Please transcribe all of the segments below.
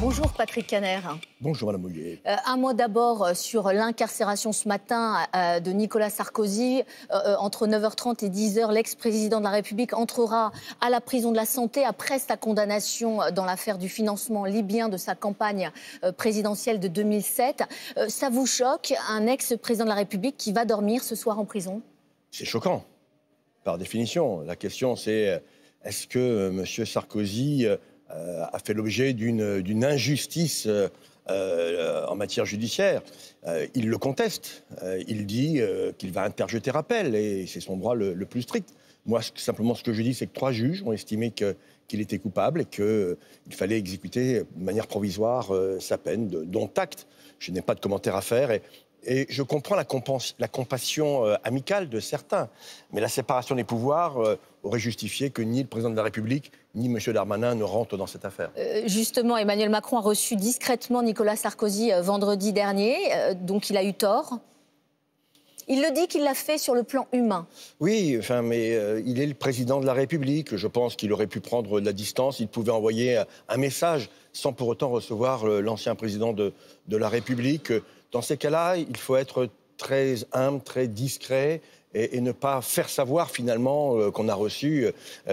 Bonjour Patrick Caner. Bonjour Madame Mouillet. Un mot d'abord sur l'incarcération ce matin de Nicolas Sarkozy. Entre 9h30 et 10h, l'ex-président de la République entrera à la prison de la Santé après sa condamnation dans l'affaire du financement libyen de sa campagne présidentielle de 2007. Ça vous choque, un ex-président de la République qui va dormir ce soir en prison? C'est choquant, par définition. La question c'est, est-ce que M. Sarkozy a fait l'objet d'une injustice en matière judiciaire? Il le conteste. Il dit qu'il va interjeter appel et c'est son droit le plus strict. Moi, simplement, ce que je dis, c'est que 3 juges ont estimé qu'il était coupable et qu'il fallait exécuter de manière provisoire sa peine, dont acte. Je n'ai pas de commentaire à faire et je comprends la compassion amicale de certains. Mais la séparation des pouvoirs aurait justifié que ni le président de la République, ni M. Darmanin ne rentrent dans cette affaire. Justement, Emmanuel Macron a reçu discrètement Nicolas Sarkozy vendredi dernier, donc il a eu tort. Il le dit qu'il l'a fait sur le plan humain. Oui, mais il est le président de la République. Je pense qu'il aurait pu prendre de la distance. Il pouvait envoyer un message sans pour autant recevoir l'ancien président de la République. Dans ces cas-là, il faut être très humble, très discret et ne pas faire savoir finalement qu'on a reçu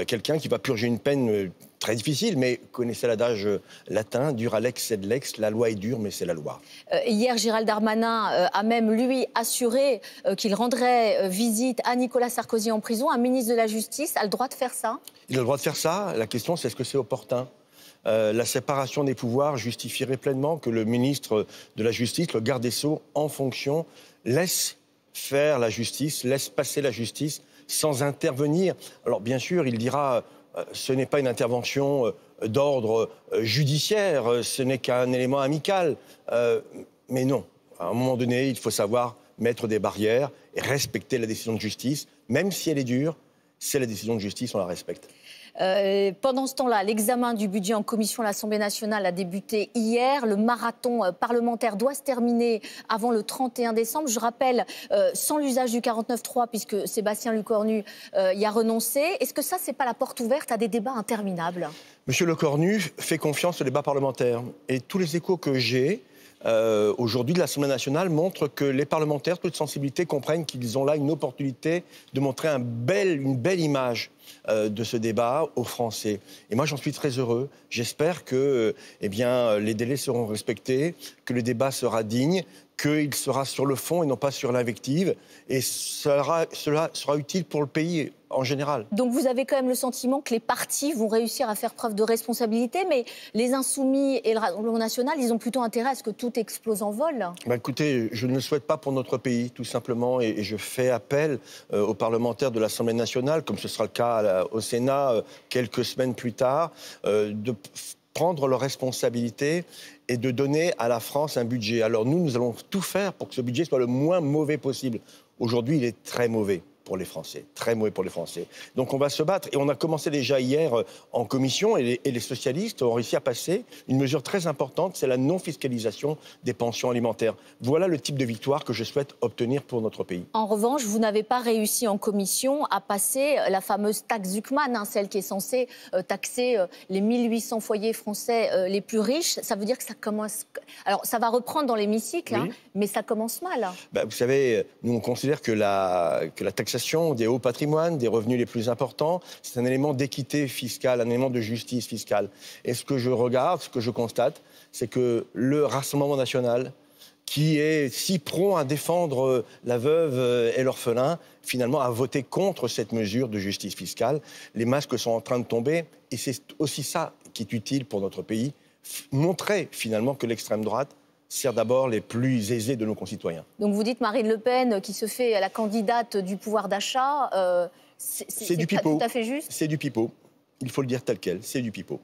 quelqu'un qui va purger une peine très difficile. Mais connaissez l'adage latin, dura lex sed lex, la loi est dure mais c'est la loi. Hier, Gérald Darmanin a même lui assuré qu'il rendrait visite à Nicolas Sarkozy en prison. Un ministre de la Justice a le droit de faire ça? Il a le droit de faire ça. La question c'est est-ce que c'est opportun? La séparation des pouvoirs justifierait pleinement que le ministre de la Justice, le garde des Sceaux, en fonction, laisse faire la justice, laisse passer la justice sans intervenir. Alors bien sûr, il dira ce n'est pas une intervention d'ordre judiciaire, ce n'est qu'un élément amical. Mais non, à un moment donné, il faut savoir mettre des barrières et respecter la décision de justice. Même si elle est dure, c'est la décision de justice, on la respecte. Pendant ce temps-là, l'examen du budget en commission à l'Assemblée nationale a débuté hier. Le marathon parlementaire doit se terminer avant le 31 décembre. Je rappelle, sans l'usage du 49.3, puisque Sébastien Lecornu y a renoncé. Est-ce que ça, c'est pas la porte ouverte à des débats interminables? Monsieur Lecornu fait confiance au débat parlementaire. Et tous les échos que j'ai aujourd'hui de l'Assemblée nationale montrent que les parlementaires, toute sensibilité, comprennent qu'ils ont là une opportunité de montrer une belle image de ce débat aux Français. Et moi, j'en suis très heureux. J'espère que les délais seront respectés, que le débat sera digne, qu'il sera sur le fond et non pas sur l'invective. Et cela sera utile pour le pays en général. Donc vous avez quand même le sentiment que les partis vont réussir à faire preuve de responsabilité, mais les Insoumis et le Rassemblement national, ils ont plutôt intérêt à ce que tout explose en vol. Écoutez, je ne le souhaite pas pour notre pays, tout simplement, et je fais appel aux parlementaires de l'Assemblée nationale, comme ce sera le cas au Sénat quelques semaines plus tard, de prendre leurs responsabilités et de donner à la France un budget. Alors nous allons tout faire pour que ce budget soit le moins mauvais possible. Aujourd'hui, il est très mauvais pour les Français, très mauvais pour les Français. Donc on va se battre. Et on a commencé déjà hier en commission et les socialistes ont réussi à passer une mesure très importante, c'est la non-fiscalisation des pensions alimentaires. Voilà le type de victoire que je souhaite obtenir pour notre pays. En revanche, vous n'avez pas réussi en commission à passer la fameuse taxe Zuckman, celle qui est censée taxer les 1800 foyers français les plus riches. Ça veut dire que ça commence... Alors ça va reprendre dans l'hémicycle, oui. Mais ça commence mal. Vous savez, nous on considère que la taxation des hauts patrimoines, des revenus les plus importants, c'est un élément d'équité fiscale, un élément de justice fiscale. Et ce que je regarde, ce que je constate, c'est que le Rassemblement national, qui est si prompt à défendre la veuve et l'orphelin, finalement a voté contre cette mesure de justice fiscale. Les masques sont en train de tomber et c'est aussi ça qui est utile pour notre pays, montrer finalement que l'extrême droite sert d'abord les plus aisés de nos concitoyens. Donc vous dites Marine Le Pen qui se fait la candidate du pouvoir d'achat, c'est du pipeau. Tout à fait juste. C'est du pipeau, il faut le dire tel quel, c'est du pipeau.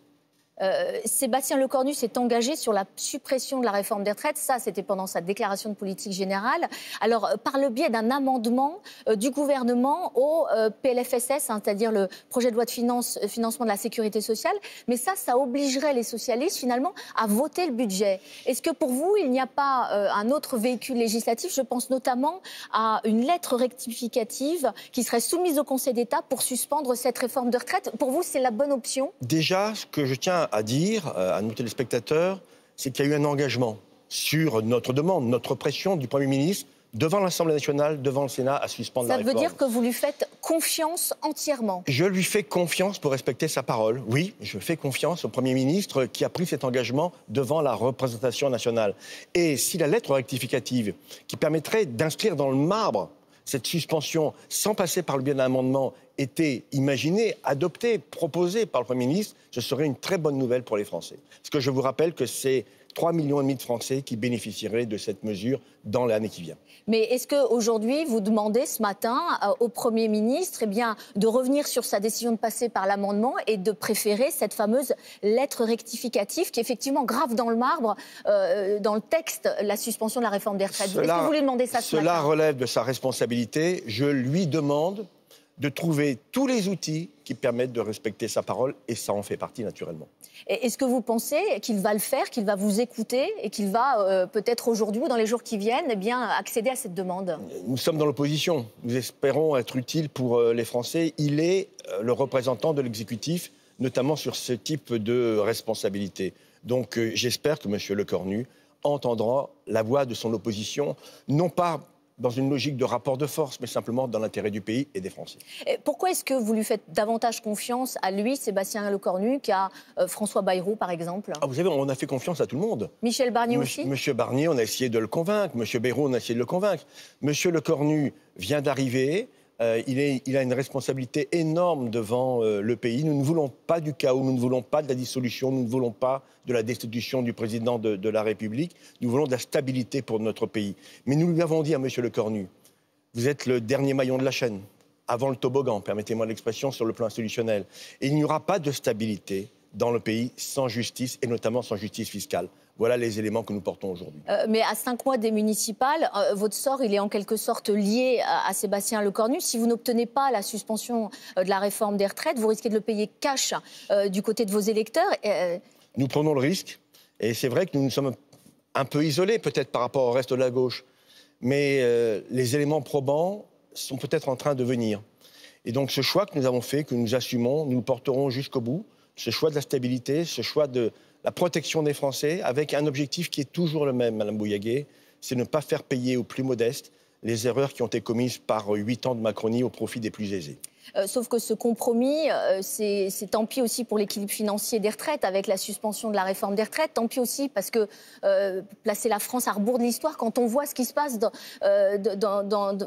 Sébastien Lecornu s'est engagé sur la suppression de la réforme des retraites. Ça, c'était pendant sa déclaration de politique générale. Alors, par le biais d'un amendement du gouvernement au PLFSS, c'est-à-dire le projet de loi de financement de la sécurité sociale. Mais ça obligerait les socialistes, finalement, à voter le budget. Est-ce que pour vous, il n'y a pas un autre véhicule législatif? Je pense notamment à une lettre rectificative qui serait soumise au Conseil d'État pour suspendre cette réforme de retraite. Pour vous, c'est la bonne option? Déjà, ce que je tiens tiens à dire à nos téléspectateurs, c'est qu'il y a eu un engagement sur notre demande, notre pression du Premier ministre devant l'Assemblée nationale, devant le Sénat, à suspendre la réforme. Ça veut dire que vous lui faites confiance entièrement? Je lui fais confiance pour respecter sa parole. Oui, je fais confiance au Premier ministre qui a pris cet engagement devant la représentation nationale. Et si la lettre rectificative qui permettrait d'inscrire dans le marbre cette suspension sans passer par le biais d'un amendement était imaginée, adoptée, proposée par le Premier ministre, ce serait une très bonne nouvelle pour les Français. Parce que je vous rappelle que c'est 3,5 millions de Français qui bénéficieraient de cette mesure dans l'année qui vient. Mais est-ce qu'aujourd'hui, vous demandez ce matin au Premier ministre de revenir sur sa décision de passer par l'amendement et de préférer cette fameuse lettre rectificative qui effectivement grave dans le marbre, dans le texte, la suspension de la réforme des retraites? Est-ce que vous lui demandez ça ce matin? Cela relève de sa responsabilité. Je lui demande de trouver tous les outils qui permettent de respecter sa parole, et ça en fait partie naturellement. Est-ce que vous pensez qu'il va le faire, qu'il va vous écouter et qu'il va peut-être aujourd'hui ou dans les jours qui viennent accéder à cette demande? Nous sommes dans l'opposition. Nous espérons être utiles pour les Français. Il est le représentant de l'exécutif, notamment sur ce type de responsabilité. Donc j'espère que M. Lecornu entendra la voix de son opposition, non pas dans une logique de rapport de force, mais simplement dans l'intérêt du pays et des Français. Et pourquoi est-ce que vous lui faites davantage confiance à lui, Sébastien Lecornu, qu'à François Bayrou, par exemple? Vous savez, on a fait confiance à tout le monde. Michel Barnier aussi? Monsieur Barnier, on a essayé de le convaincre. Monsieur Bayrou, on a essayé de le convaincre. Monsieur Lecornu vient d'arriver. Il a une responsabilité énorme devant le pays. Nous ne voulons pas du chaos, nous ne voulons pas de la dissolution, nous ne voulons pas de la destitution du président de la République. Nous voulons de la stabilité pour notre pays. Mais nous lui avons dit à M. Lecornu, vous êtes le dernier maillon de la chaîne, avant le toboggan, permettez-moi l'expression, sur le plan institutionnel. Et il n'y aura pas de stabilité dans le pays sans justice, et notamment sans justice fiscale. Voilà les éléments que nous portons aujourd'hui. Mais à 5 mois des municipales, votre sort, il est en quelque sorte lié à Sébastien Lecornu. Si vous n'obtenez pas la suspension de la réforme des retraites, vous risquez de le payer cash du côté de vos électeurs. Nous prenons le risque. Et c'est vrai que nous nous sommes un peu isolés, peut-être par rapport au reste de la gauche. Mais les éléments probants sont peut-être en train de venir. Et donc ce choix que nous avons fait, que nous assumons, nous le porterons jusqu'au bout. Ce choix de la stabilité, ce choix de la protection des Français, avec un objectif qui est toujours le même, Mme Bouillaguet, c'est ne pas faire payer aux plus modestes les erreurs qui ont été commises par 8 ans de Macronie au profit des plus aisés. Sauf que ce compromis, c'est tant pis aussi pour l'équilibre financier des retraites, avec la suspension de la réforme des retraites. Tant pis aussi parce que placer la France à rebours de l'histoire quand on voit ce qui se passe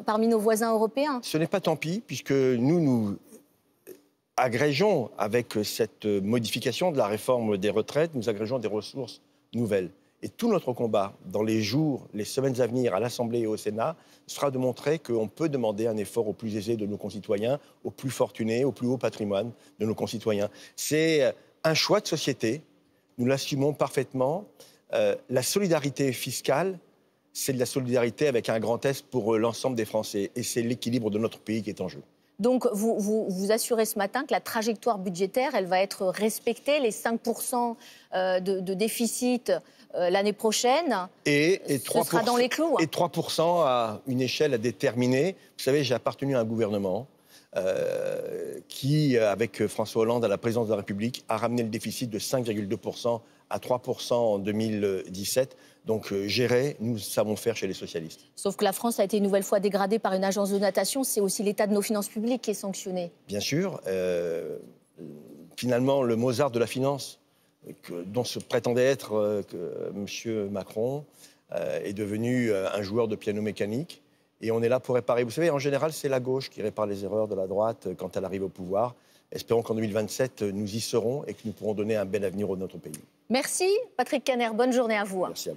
parmi nos voisins européens. Ce n'est pas tant pis, puisque nous agrégeons, avec cette modification de la réforme des retraites, nous agrégeons des ressources nouvelles. Et tout notre combat, dans les jours, les semaines à venir, à l'Assemblée et au Sénat, sera de montrer qu'on peut demander un effort aux plus aisés de nos concitoyens, aux plus fortunés, au plus haut patrimoine de nos concitoyens. C'est un choix de société, nous l'assumons parfaitement. La solidarité fiscale, c'est de la solidarité avec un grand S pour l'ensemble des Français. Et c'est l'équilibre de notre pays qui est en jeu. Donc, vous assurez ce matin que la trajectoire budgétaire, elle va être respectée, les 5% de déficit l'année prochaine, et 3%, ce sera dans les clous. Et 3% à une échelle à déterminer. Vous savez, j'ai appartenu à un gouvernement qui, avec François Hollande à la présidence de la République, a ramené le déficit de 5,2% à 3% en 2017. Donc gérer, nous savons faire chez les socialistes. Sauf que la France a été une nouvelle fois dégradée par une agence de notation. C'est aussi l'état de nos finances publiques qui est sanctionné. Bien sûr. Finalement, le Mozart de la finance, dont se prétendait être M. Macron, est devenu un joueur de piano mécanique. Et on est là pour réparer. Vous savez, en général, c'est la gauche qui répare les erreurs de la droite quand elle arrive au pouvoir. Espérons qu'en 2027, nous y serons et que nous pourrons donner un bel avenir à notre pays. Merci, Patrick Caner. Bonne journée à vous. Merci à vous.